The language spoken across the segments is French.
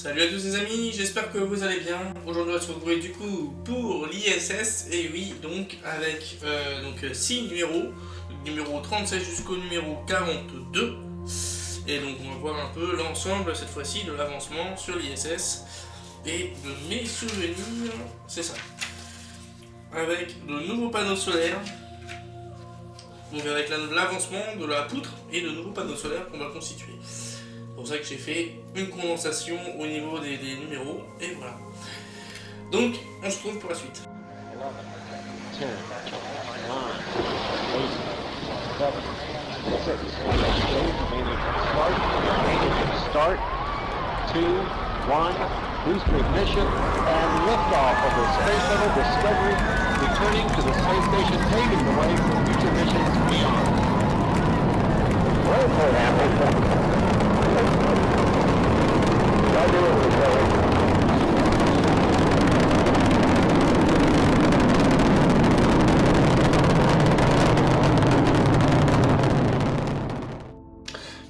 Salut à tous les amis, j'espère que vous allez bien. Aujourd'hui on va se retrouver du coup pour l'ISS, et oui, donc avec 6 numéros, numéro 37 jusqu'au numéro 42. Et donc on va voir un peu l'ensemble cette fois-ci de l'avancement sur l'ISS et de mes souvenirs, c'est ça. Avec de nouveaux panneaux solaires, donc avec l'avancement de la poutre et de nouveaux panneaux solaires qu'on va constituer. C'est pour ça que j'ai fait une condensation au niveau des numéros, et voilà. Donc, on se retrouve pour la suite. 10, 9, 8, 7, 6, start, 2, 1, boost ignition, and liftoff of the Space Shuttle Discovery, returning to the space station, paving the way for future missions beyond. Well, for Apple.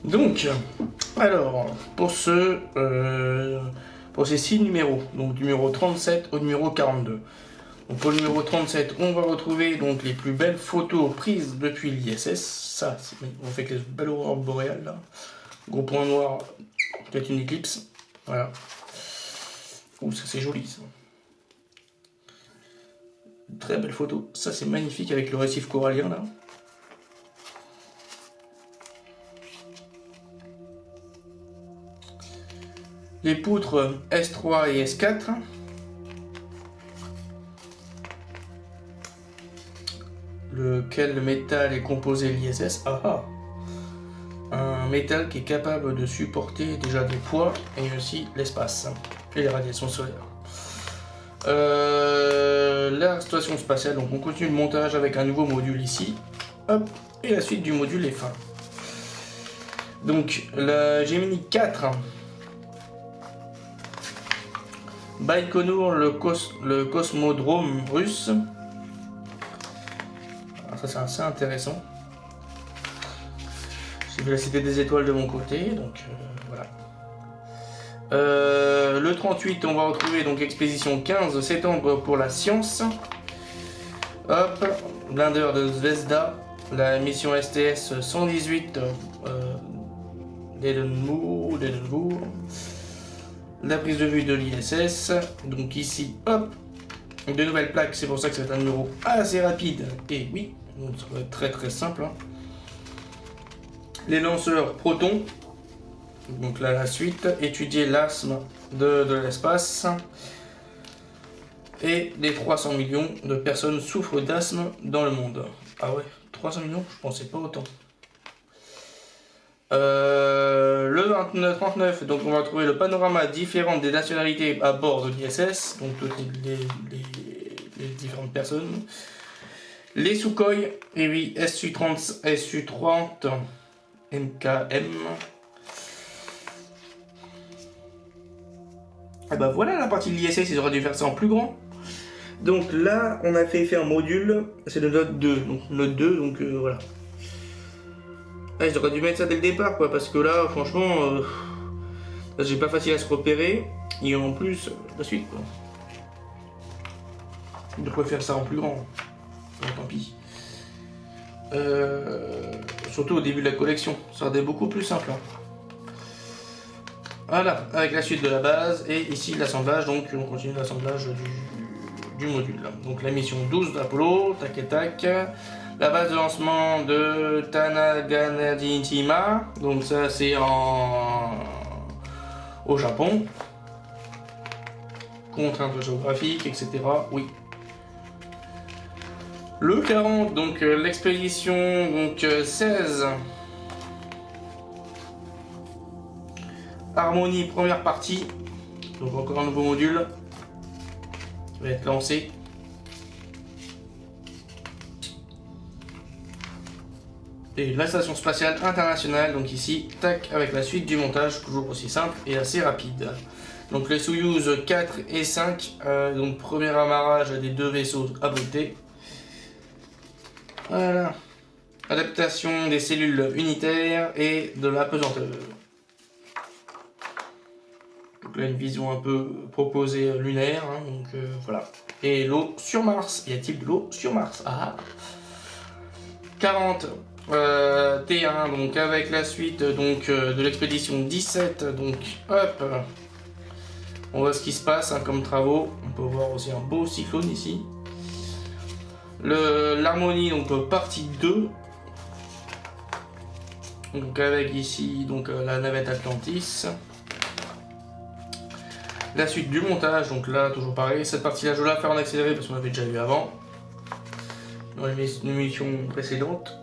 Donc, alors, pour ces 6 numéros, donc du numéro 37 au numéro 42. Donc pour le numéro 37, on va retrouver donc les plus belles photos prises depuis l'ISS. Ça, on fait que les belles aurores boréales là. Gros point noir, peut-être une éclipse. Voilà. Ouh, ça c'est joli ça. Très belle photo. Ça c'est magnifique avec le récif corallien là. Les poutres S3 et S4. Lequel métal est composé l'ISS? Un métal qui est capable de supporter déjà des poids et aussi l'espace et les radiations solaires. La station spatiale, donc on continue le montage avec un nouveau module ici. Hop, et la suite du module est fin. Donc la Gemini 4. Baïkonour, le cosmodrome russe. Alors ça c'est assez intéressant. J'ai vu la cité des étoiles de mon côté, donc voilà. Le 38, on va retrouver donc expédition 15 septembre pour la science. Hop, blinder de Zvezda, la mission STS 118 d'Edenbourg. La prise de vue de l'ISS, donc ici, hop, de nouvelles plaques, c'est pour ça que c'est un numéro assez rapide, et oui, donc ça va être très très simple. Hein. Les lanceurs Proton, donc là la suite, étudier l'asthme de l'espace, et les 300 millions de personnes souffrent d'asthme dans le monde. Ah ouais, 300 millions, je pensais pas autant. Le 39, donc on va trouver le panorama différent des nationalités à bord de l'ISS, donc toutes les différentes personnes. Les Sukhoi, et oui, SU-30 MKM. Et bah voilà la partie de l'ISS, ils auraient dû faire ça en plus grand. Donc là, on a fait un module, c'est le Note 2, donc Note 2, donc voilà. Ah, ils auraient dû mettre ça dès le départ, quoi, parce que là, franchement, c'est pas facile à se repérer. Et en plus, la suite, quoi. Ils devraient faire ça en plus grand. Bon, tant pis. Surtout au début de la collection, ça aurait été beaucoup plus simple. Hein. Voilà, avec la suite de la base, et ici l'assemblage, donc on continue l'assemblage du module. Donc la mission 12 d'Apollo, tac et tac. La base de lancement de Tanaganajitima, donc ça c'est au Japon. Contraintes géographiques, etc. Oui. Le 40, donc l'expédition donc 16. Harmonie, première partie. Donc encore un nouveau module qui va être lancé. Et la station spatiale internationale, donc ici, tac, avec la suite du montage, toujours aussi simple et assez rapide. Donc les Soyouz 4 et 5, donc premier amarrage des deux vaisseaux abrités. Voilà. Adaptation des cellules unitaires et de la pesanteur. Donc là, une vision un peu proposée lunaire, hein, donc voilà. Et l'eau sur Mars, y a-t-il de l'eau sur Mars? Ah, 40 T1, donc avec la suite donc, de l'expédition 17, donc hop, on voit ce qui se passe hein, comme travaux. On peut voir aussi un beau cyclone ici. L'harmonie, donc partie 2. Donc avec ici donc la navette Atlantis. La suite du montage, donc là toujours pareil. Cette partie là je vais la faire en accéléré parce qu'on l'avait déjà vu avant. Dans les émissions précédentes.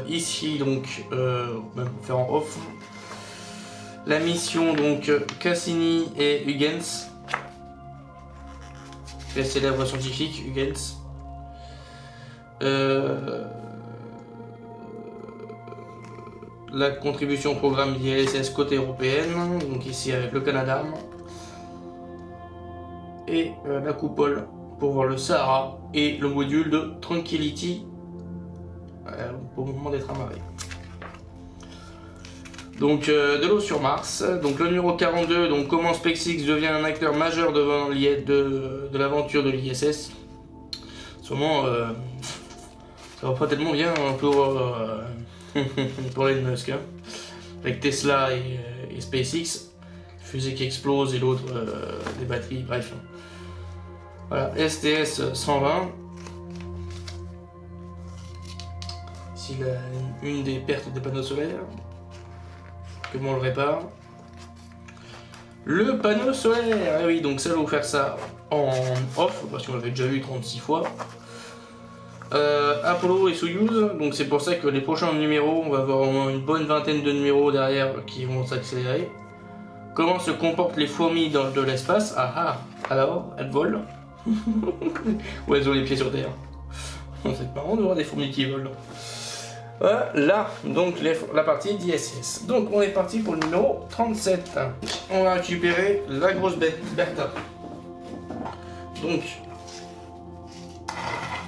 Ici donc même faire en off. La mission donc Cassini et Huygens. Les célèbres scientifiques Huygens. La contribution au programme d'ISS côté européenne, donc ici avec le Canada. Et la coupole pour voir le Sahara et le module de Tranquility au moment d'être amarré. Donc de l'eau sur Mars, donc le numéro 42, donc comment SpaceX devient un acteur majeur devant de l'aventure de l'ISS. Sûrement ça va pas tellement bien pour Elon Musk, hein. Avec Tesla et SpaceX, fusée qui explose et l'autre des batteries, bref. Voilà, STS 120. Ici une des pertes des panneaux solaires. Comment on le répare? Le panneau solaire, ah oui, donc ça va vous faire ça en off, parce qu'on l'avait déjà vu 36 fois. Apollo et Soyuz, donc c'est pour ça que les prochains numéros, on va avoir au moins une bonne vingtaine de numéros derrière qui vont s'accélérer. Comment se comportent les fourmis de l'espace? Ah ah, alors, elles volent? Ou elles ont les pieds sur terre? C'est marrant de voir des fourmis qui volent. Voilà, donc la partie d'ISS. Donc on est parti pour le numéro 37. On va récupérer la grosse bête, Bertha. Donc,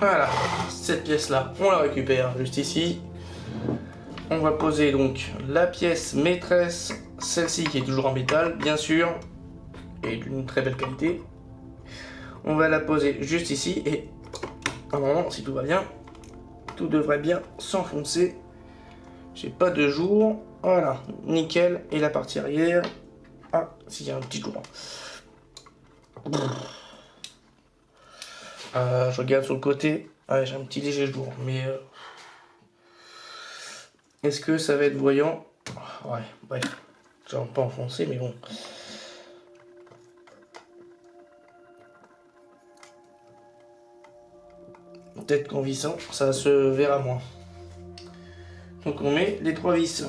voilà, cette pièce-là, on la récupère juste ici. On va poser donc la pièce maîtresse, celle-ci qui est toujours en métal, bien sûr, et d'une très belle qualité. On va la poser juste ici et, à un moment, si tout va bien, tout devrait bien s'enfoncer. J'ai pas de jour. Voilà, nickel. Et la partie arrière. Ah, s'il y a un petit jour. Je regarde sur le côté. Ouais, j'ai un petit léger jour. Mais est-ce que ça va être voyant? Ouais, bref. Ça va pas enfoncer, mais bon. Peut-être qu'en vissant, ça se verra moins. Donc on met les 3 vis.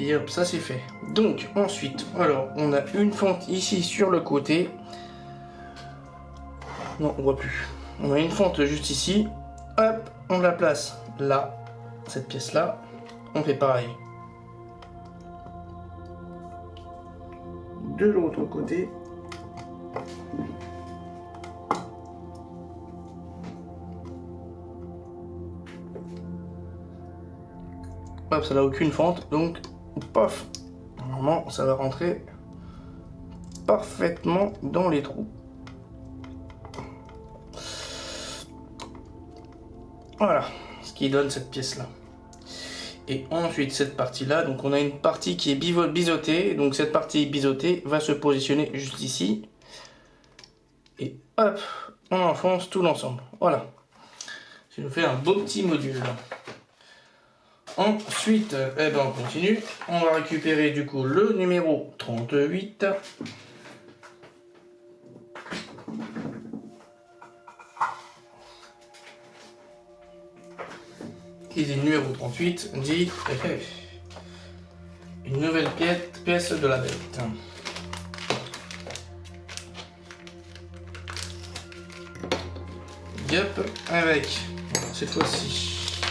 Et hop, ça c'est fait. Donc ensuite, alors on a une fente ici sur le côté. Non, on voit plus. On a une fente juste ici. Hop, on la place là, cette pièce là. On fait pareil. De l'autre côté. Hop, ça n'a aucune fente, donc paf, normalement ça va rentrer parfaitement dans les trous. Voilà ce qui donne cette pièce là. Et ensuite cette partie là, donc on a une partie qui est biseautée, donc cette partie biseautée va se positionner juste ici. Et hop, on enfonce tout l'ensemble. Voilà. Ça nous fait un beau petit module. Ensuite, eh ben on continue. On va récupérer du coup le numéro 38. Qui dit numéro 38 dit une nouvelle pièce de la bête. Yup, avec cette fois-ci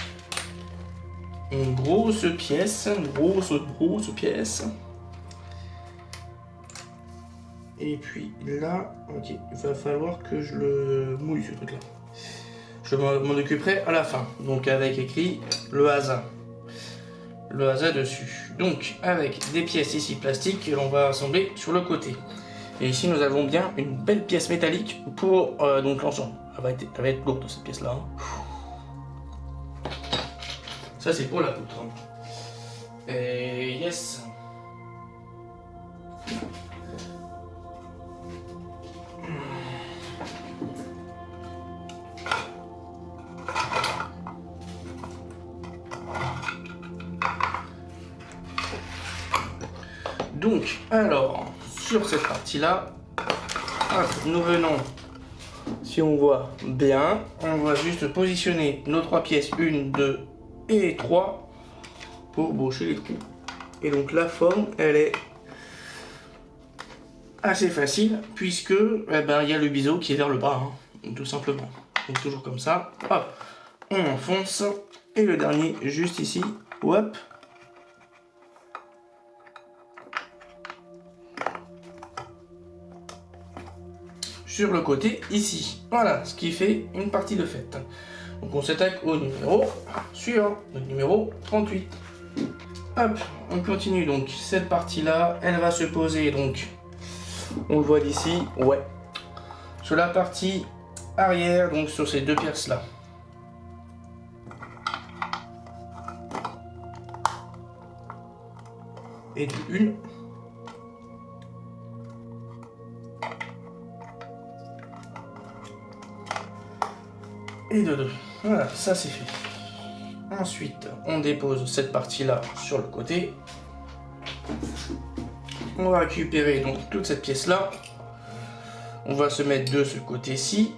une grosse pièce, grosse pièce. Et puis là, ok, il va falloir que je le mouille ce truc là. Je m'en occuperai à la fin. Donc avec écrit le hasard. Le hasard dessus. Donc avec des pièces ici plastiques que l'on va assembler sur le côté. Et ici nous avons bien une belle pièce métallique pour donc l'ensemble. Elle va être lourde cette pièce là. Ça c'est pour la poutre. Et yes. Donc, alors, sur cette partie-là, nous venons, si on voit bien, on va juste positionner nos 3 pièces, 1, 2 et 3, pour boucher les trous. Et donc la forme, elle est assez facile, puisque eh ben, y a le biseau qui est vers le bas, hein, tout simplement. Donc toujours comme ça, hop, on enfonce, et le dernier juste ici, hop. Sur le côté ici. Voilà ce qui fait une partie de faite. Donc on s'attaque au numéro suivant, le numéro 38. Hop, on continue donc cette partie là, elle va se poser donc, on le voit d'ici, ouais, sur la partie arrière, donc sur ces 2 pièces là. Et de une. Et de 2. Voilà, ça c'est fait. Ensuite, on dépose cette partie-là sur le côté. On va récupérer donc toute cette pièce-là. On va se mettre de ce côté-ci.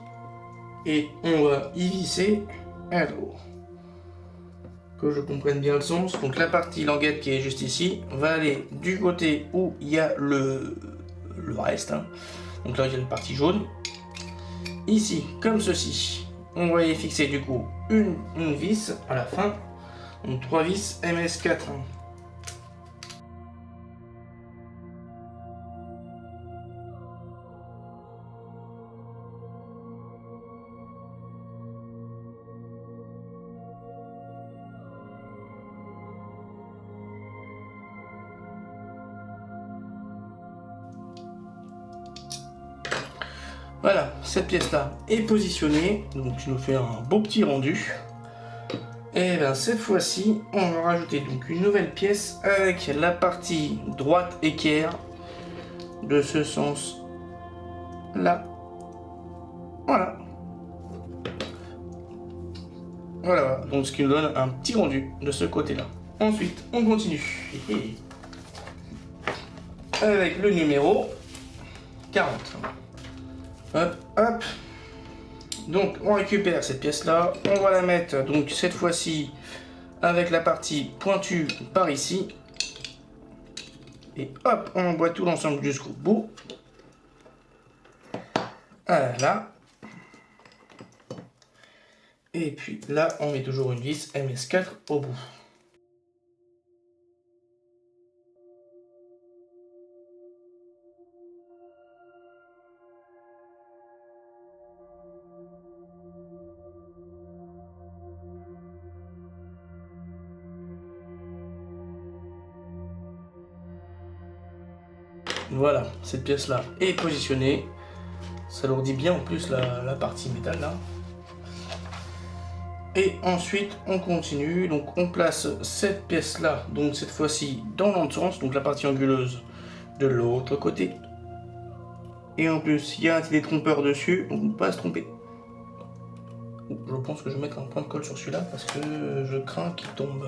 Et on va y visser. Alors, que je comprenne bien le sens. Donc la partie languette qui est juste ici va aller du côté où il y a le reste. Hein. Donc là, il y a la partie jaune. Ici, comme ceci. On va y fixer du coup une vis à la fin, donc 3 vis MS4. Voilà, cette pièce-là est positionnée, donc je nous fais un beau petit rendu. Et bien cette fois-ci, on va rajouter donc une nouvelle pièce avec la partie droite équerre de ce sens-là. Voilà. Voilà, donc ce qui nous donne un petit rendu de ce côté-là. Ensuite, on continue. Avec le numéro 40. Hop, hop. Donc on récupère cette pièce là, on va la mettre donc cette fois-ci avec la partie pointue par ici. Et hop, on emboît tout l'ensemble jusqu'au bout. Voilà. Et puis là, on met toujours une vis MS4 au bout. Voilà, cette pièce là est positionnée. Ça alourdit bien en plus la partie métal là. Et ensuite on continue, donc on place cette pièce là, donc cette fois-ci dans l'autre sens, donc la partie anguleuse de l'autre côté. Et en plus il y a un télétrompeur dessus, donc on ne peut pas se tromper. Je pense que je vais mettre un point de colle sur celui-là parce que je crains qu'il tombe.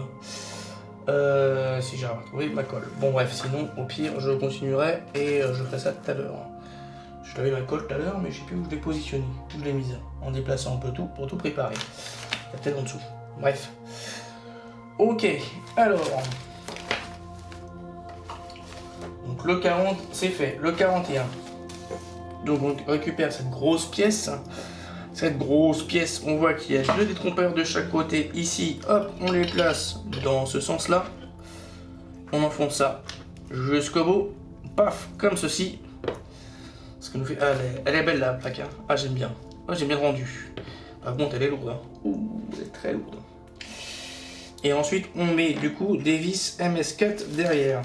Si j'arrive à trouver ma colle. Bon bref, sinon au pire je continuerai et je ferai ça tout à l'heure. Je l'avais ma colle tout à l'heure mais je sais plus où je l'ai positionnée, où je l'ai mise, en déplaçant un peu tout pour tout préparer. Il y a peut-être en dessous. Bref. Ok, alors. Donc le 40 c'est fait, le 41. Donc on récupère cette grosse pièce cette grosse pièce, on voit qu'il y a 2 détrompeurs de chaque côté. Ici, hop, on les place dans ce sens-là. On enfonce ça jusqu'au bout. Paf, comme ceci. Ce que nous fait... Ah, elle est belle la plaque. Hein. Ah, j'aime bien. Ah, j'aime bien le rendu. Par contre, elle est lourde. Hein. Ouh, elle est très lourde. Et ensuite, on met du coup des vis MS4 derrière.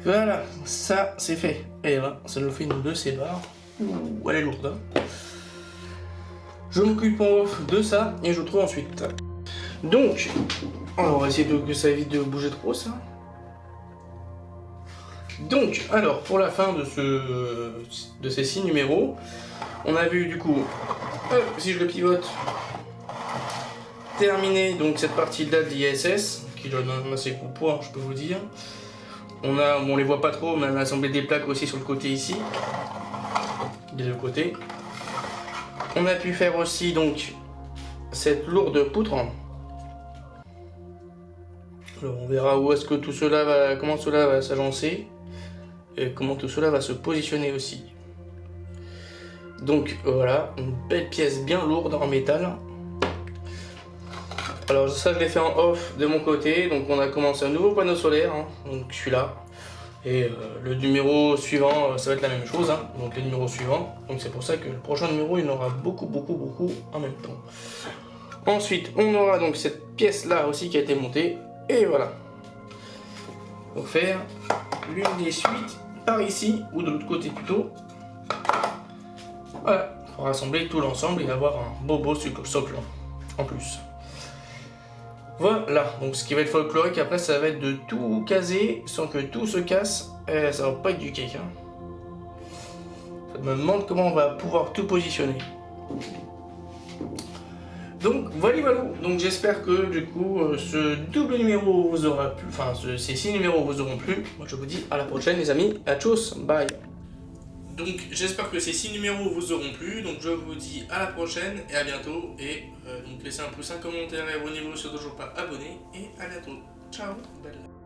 Voilà, ça c'est fait. Et là, ça nous fait une de ces barres. Ouh, elle est lourde. Hein. Je m'occupe en off de ça et je trouve ensuite. Donc, on va essayer que ça évite de bouger trop ça. Donc, alors, pour la fin de ces 6 numéros, on a vu du coup, hop, si je le pivote, terminer donc cette partie-là de l'ISS, qui donne un assez gros poids, je peux vous dire. On les voit pas trop, mais on a assemblé des plaques aussi sur le côté ici, des deux côtés. On a pu faire aussi donc cette lourde poutre. Alors on verra où est-ce que tout cela va, comment cela va s'agencer et comment tout cela va se positionner aussi. Donc voilà, une belle pièce bien lourde en métal. Alors ça je l'ai fait en off de mon côté, donc on a commencé un nouveau panneau solaire, hein, donc celui-là. Et le numéro suivant, ça va être la même chose, hein, donc le numéro suivant. Donc c'est pour ça que le prochain numéro, il y en aura beaucoup en même temps. Ensuite, on aura donc cette pièce-là aussi qui a été montée, et voilà. Pour faire l'une des suites par ici, ou de l'autre côté plutôt. Voilà, pour rassembler tout l'ensemble et avoir un beau socle en plus. Voilà, donc ce qui va être folklorique après ça va être de tout caser sans que tout se casse, et ça va pas être du cake. Hein. Je me demande comment on va pouvoir tout positionner. Donc voilà, donc j'espère que du coup ce double numéro vous aura plu, enfin ces 6 numéros vous auront plu. Moi je vous dis à la prochaine les amis, à tchuss, bye. Donc j'espère que ces 6 numéros vous auront plu, donc je vous dis à la prochaine et à bientôt, et donc laissez un pouce, un commentaire et abonnez-vous si vous n'êtes toujours pas abonné, et à bientôt. Ciao, belle.